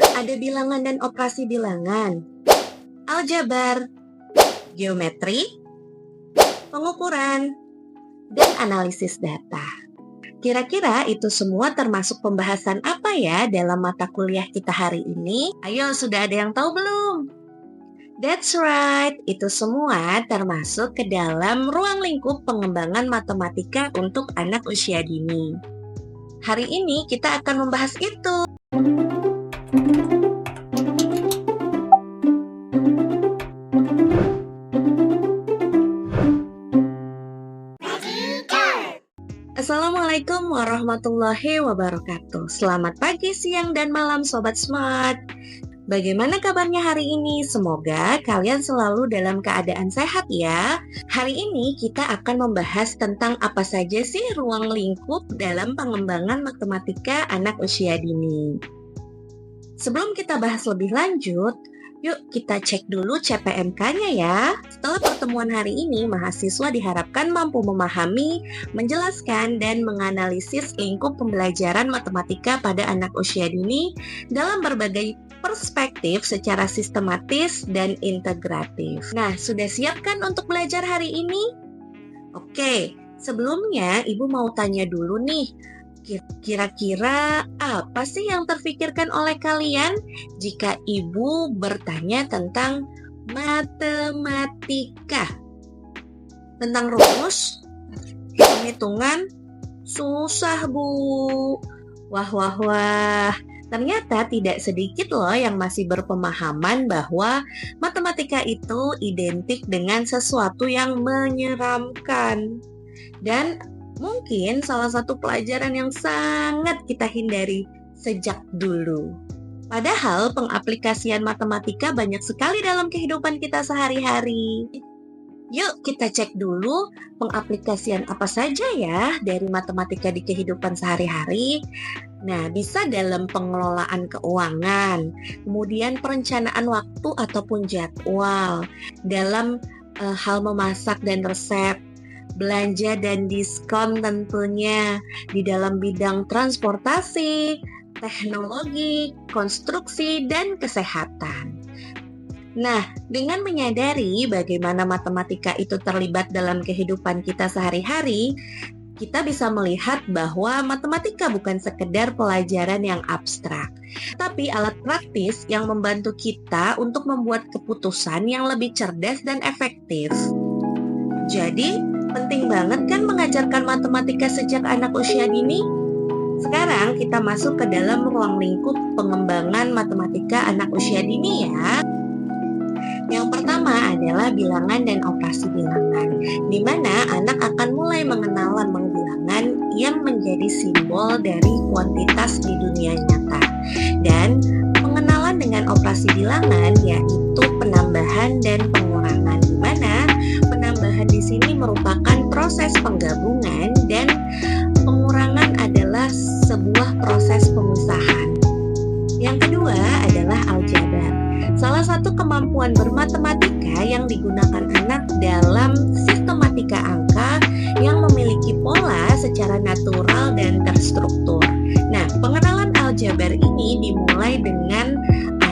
Ada bilangan dan operasi bilangan, aljabar, geometri, pengukuran, dan analisis data. Kira-kira itu semua termasuk pembahasan apa ya dalam mata kuliah kita hari ini? Ayo, sudah ada yang tahu belum? That's right, itu semua termasuk ke dalam ruang lingkup pengembangan matematika untuk anak usia dini. Hari ini kita akan membahas itu. Assalamualaikum warahmatullahi wabarakatuh. Selamat pagi, siang, dan malam Sobat Smart. Bagaimana kabarnya hari ini? Semoga kalian selalu dalam keadaan sehat ya. Hari ini kita akan membahas tentang apa saja sih ruang lingkup dalam pengembangan matematika anak usia dini. Sebelum kita bahas lebih lanjut, yuk kita cek dulu CPMK-nya ya. Setelah pertemuan hari ini, mahasiswa diharapkan mampu memahami, menjelaskan, dan menganalisis lingkup pembelajaran matematika pada anak usia dini dalam berbagai perspektif secara sistematis dan integratif. Nah, sudah siap kan untuk belajar hari ini? Oke, sebelumnya Ibu mau tanya dulu nih, kira-kira apa sih yang terfikirkan oleh kalian jika Ibu bertanya tentang matematika? Tentang rumus, hitung-hitungan, susah Bu. Wah. Ternyata tidak sedikit loh yang masih berpemahaman bahwa matematika itu identik dengan sesuatu yang menyeramkan. Dan mungkin salah satu pelajaran yang sangat kita hindari sejak dulu. Padahal pengaplikasian matematika banyak sekali dalam kehidupan kita sehari-hari. Yuk kita cek dulu pengaplikasian apa saja ya dari matematika di kehidupan sehari-hari. Nah, bisa dalam pengelolaan keuangan, kemudian perencanaan waktu ataupun jadwal, dalam hal memasak dan resep, belanja dan diskon tentunya, di dalam bidang transportasi, teknologi, konstruksi, dan kesehatan. Nah, dengan menyadari bagaimana matematika itu terlibat dalam kehidupan kita sehari-hari, kita bisa melihat bahwa matematika bukan sekedar pelajaran yang abstrak, tapi alat praktis yang membantu kita untuk membuat keputusan yang lebih cerdas dan efektif. Jadi, penting banget kan mengajarkan matematika sejak anak usia dini? Sekarang kita masuk ke dalam ruang lingkup pengembangan matematika anak usia dini ya. Yang pertama adalah bilangan dan operasi bilangan, di mana anak akan mulai mengenal lambang bilangan yang menjadi simbol dari kuantitas di dunia nyata. Dan pengenalan dengan operasi bilangan yaitu penambahan dan pengurangan, di mana penambahan di sini merupakan proses penggabungan dan pengurangan adalah sebuah proses pemisahan. Yang kedua adalah aljabar. Salah satu kemampuan bermatematika yang digunakan anak dalam sistematika angka yang memiliki pola secara natural dan terstruktur. Nah, pengenalan aljabar ini dimulai dengan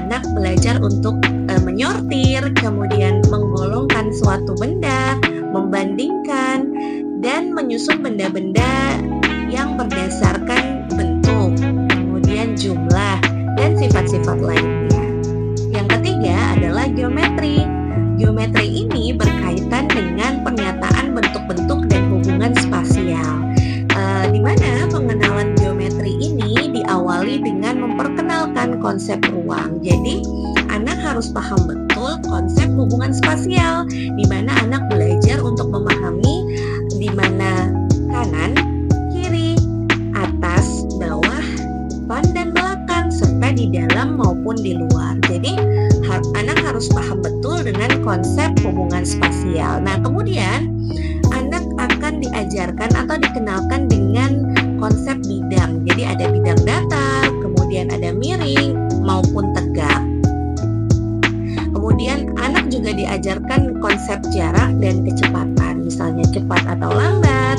anak belajar untuk menyortir, kemudian menggolongkan suatu benda, membandingkan, dan menyusun benda-benda yang berdasarkan bentuk, kemudian jumlah, dan sifat-sifat lainnya. Yang ketiga adalah geometri. Geometri ini berkaitan dengan pernyataan bentuk-bentuk dan hubungan spasial. Di mana pengenalan geometri ini diawali dengan memperkenalkan konsep ruang. Jadi, anak harus paham betul konsep hubungan spasial, di mana anak belajar untuk memahami di mana kanan, kiri, atas, bawah, depan, dan belakang, serta di dalam maupun di luar. Jadi, anak harus paham betul dengan konsep hubungan spasial. Nah, kemudian anak akan diajarkan atau dikenalkan dengan konsep bidang. Jadi ada bidang datar, kemudian ada miring maupun tegak. Kemudian anak juga diajarkan konsep jarak dan kecepatan, misalnya cepat atau lambat,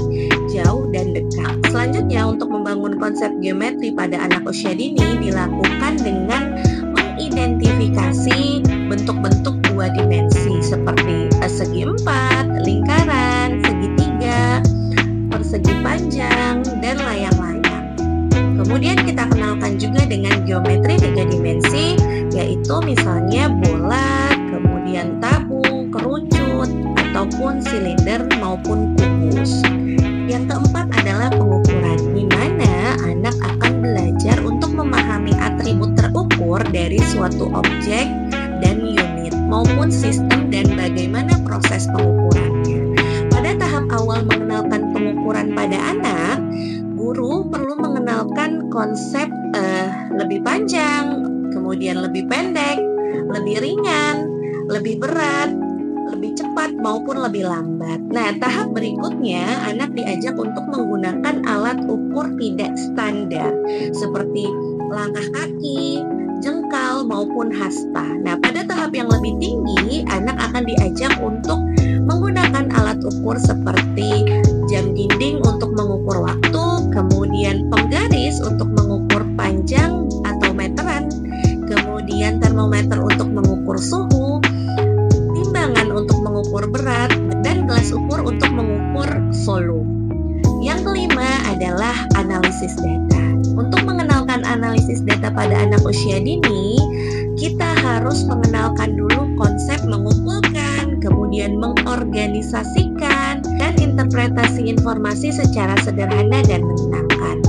jauh dan dekat. Selanjutnya, untuk membangun konsep geometri pada anak usia dini dilakukan dengan dengan geometri 3 dimensi, yaitu misalnya bola, kemudian tabung, kerucut, ataupun silinder maupun kubus. Yang keempat adalah pengukuran, di mana anak akan belajar untuk memahami atribut terukur dari suatu objek dan unit maupun sistem dan bagaimana proses pengukurannya. Pada tahap awal mengenalkan pengukuran pada anak, guru perlu mengenalkan konsep lebih panjang, kemudian lebih pendek, lebih ringan, lebih berat, lebih cepat maupun lebih lambat. Nah, tahap berikutnya anak diajak untuk menggunakan alat ukur tidak standar seperti langkah kaki, jengkal maupun hasta. Nah, pada tahap yang lebih tinggi, anak akan diajak untuk menggunakan alat ukur seperti jam dinding untuk mengukur waktu, kemudian penggaris untuk mengukur panjang atau meteran, kemudian termometer untuk mengukur suhu, timbangan untuk mengukur berat, dan gelas ukur untuk mengukur volume. Yang kelima adalah analisis data. Untuk mengenalkan analisis data pada anak usia dini, kita harus mengenalkan dulu konsep mengumpulkan, kemudian mengorganisasikan, dan interpretasi informasi secara sederhana dan menyenangkan.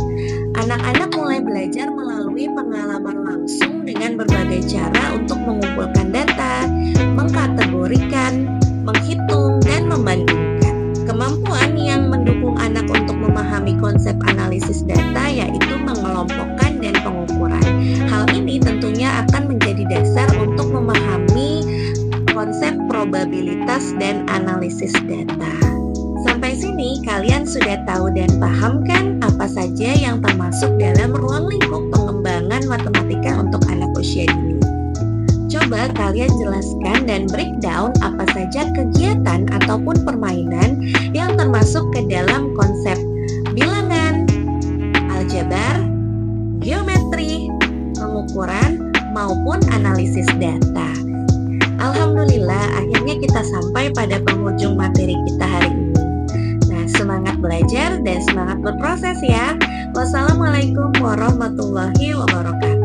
Anak-anak mulai belajar melalui pengalaman langsung dengan berbagai cara untuk mengumpulkan data, mengkategorikan, menghitung, dan membandingkan. Kemampuan yang mendukung anak untuk memahami konsep analisis data yaitu mengelompokkan dan pengukuran. Hal ini tentunya akan menjadi dasar untuk memahami konsep probabilitas dan analisis data. Sampai sini kalian sudah tahu dan paham kan apa saja yang termasuk dalam ruang lingkup pengembangan matematika untuk anak usia dini. Coba kalian jelaskan dan breakdown apa saja kegiatan ataupun permainan yang termasuk ke dalam konsep bilangan, aljabar, geometri, pengukuran, maupun analisis data. Alhamdulillah, akhirnya kita sampai pada penghujung materi kita hari ini. Nah, semangat belajar dan semangat berproses ya. Wassalamualaikum warahmatullahi wabarakatuh.